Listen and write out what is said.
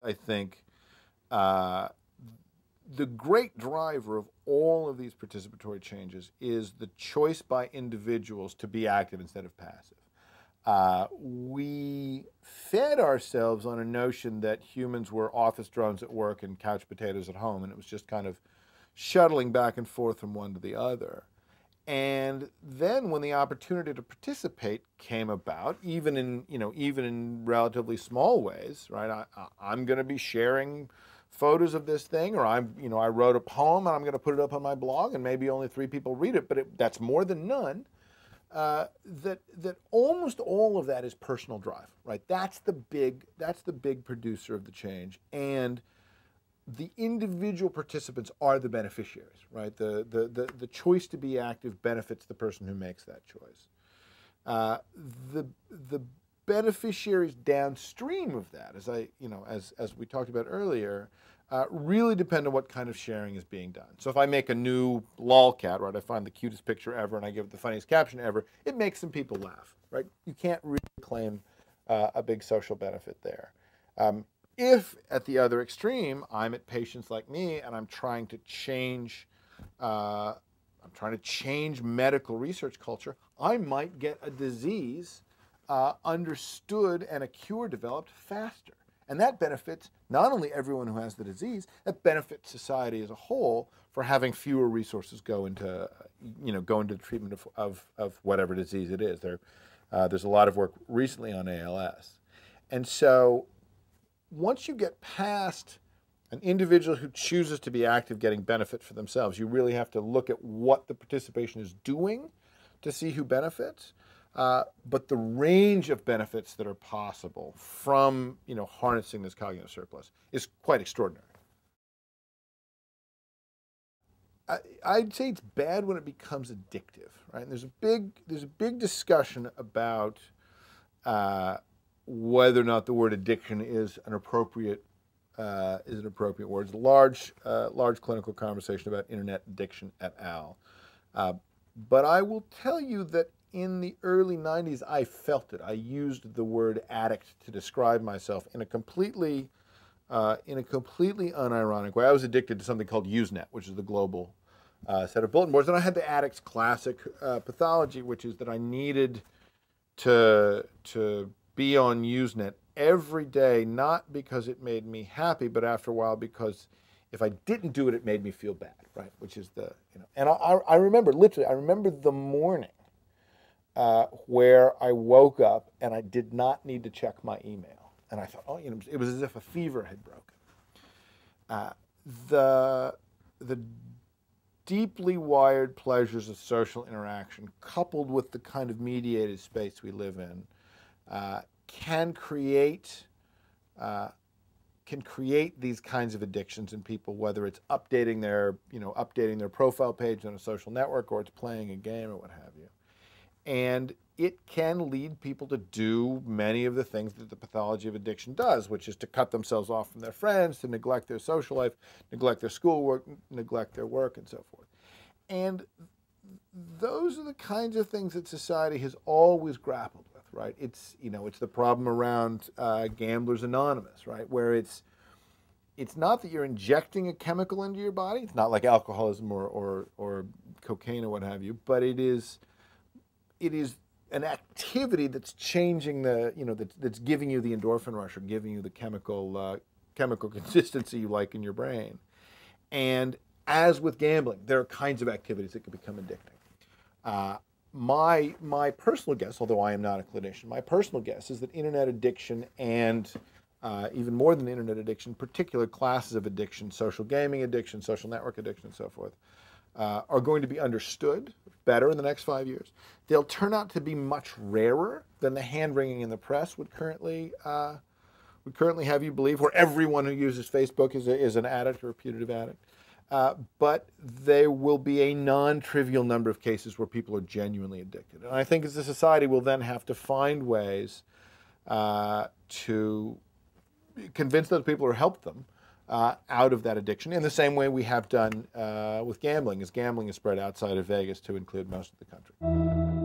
I think the great driver of all of these participatory changes is the choice by individuals to be active instead of passive. We fed ourselves on a notion that humans were office drones at work and couch potatoes at home, and it was just kind of shuttling back and forth from one to the other. And then when the opportunity to participate came about, even in relatively small ways, right? I'm going to be sharing photos of this thing, or I wrote a poem and I'm going to put it up on my blog, and maybe only 3 people read it, but that's more than none. That almost all of that is personal drive, right? That's the big producer of the change, and the individual participants are the beneficiaries, right? The choice to be active benefits the person who makes that choice. The beneficiaries downstream of that, as we talked about earlier, really depend on what kind of sharing is being done. So if I make a new lolcat, right, I find the cutest picture ever and I give it the funniest caption ever, it makes some people laugh, right? You can't really claim a big social benefit there. If at the other extreme, I'm at patients like me and I'm trying to change medical research culture, I might get a disease understood and a cure developed faster. And that benefits not only everyone who has the disease, that benefits society as a whole for having fewer resources go into the treatment of whatever disease it is. There's a lot of work recently on ALS. And so once you get past an individual who chooses to be active getting benefit for themselves, you really have to look at what the participation is doing to see who benefits. But the range of benefits that are possible from harnessing this cognitive surplus is quite extraordinary. I'd say it's bad when it becomes addictive, right? And there's a big discussion about whether or not the word addiction is an appropriate word. It's a large clinical conversation about internet addiction et al. But I will tell you that in the early 90s, I felt it. I used the word addict to describe myself in a completely unironic way. I was addicted to something called Usenet, which is the global set of bulletin boards. And I had the addict's classic pathology, which is that I needed to be on Usenet every day, not because it made me happy, but after a while because if I didn't do it, it made me feel bad, right? Which is and I remember the morning where I woke up and I did not need to check my email. And I thought, it was as if a fever had broken. The deeply wired pleasures of social interaction, coupled with the kind of mediated space we live in, can create these kinds of addictions in people, whether it's updating their profile page on a social network, or it's playing a game, or what have you. And it can lead people to do many of the things that the pathology of addiction does, which is to cut themselves off from their friends, to neglect their social life, neglect their schoolwork, neglect their work, and so forth. And those are the kinds of things that society has always grappled with, right? It's the problem around Gamblers Anonymous, right? Where it's not that you're injecting a chemical into your body. It's not like alcoholism or cocaine or what have you, but it is an activity that's changing that's giving you the endorphin rush, or giving you the chemical consistency you like in your brain. And as with gambling, there are kinds of activities that can become addicting. My personal guess, although I am not a clinician, my personal guess is that internet addiction and even more than internet addiction, particular classes of addiction, social gaming addiction, social network addiction, and so forth, are going to be understood better in the next 5 years. They'll turn out to be much rarer than the hand-wringing in the press would currently have you believe, where everyone who uses Facebook is an addict or a putative addict. But there will be a non-trivial number of cases where people are genuinely addicted. And I think as a society, we'll then have to find ways to convince those people or help them out of that addiction, in the same way we have done with gambling, as gambling is spread outside of Vegas to include most of the country.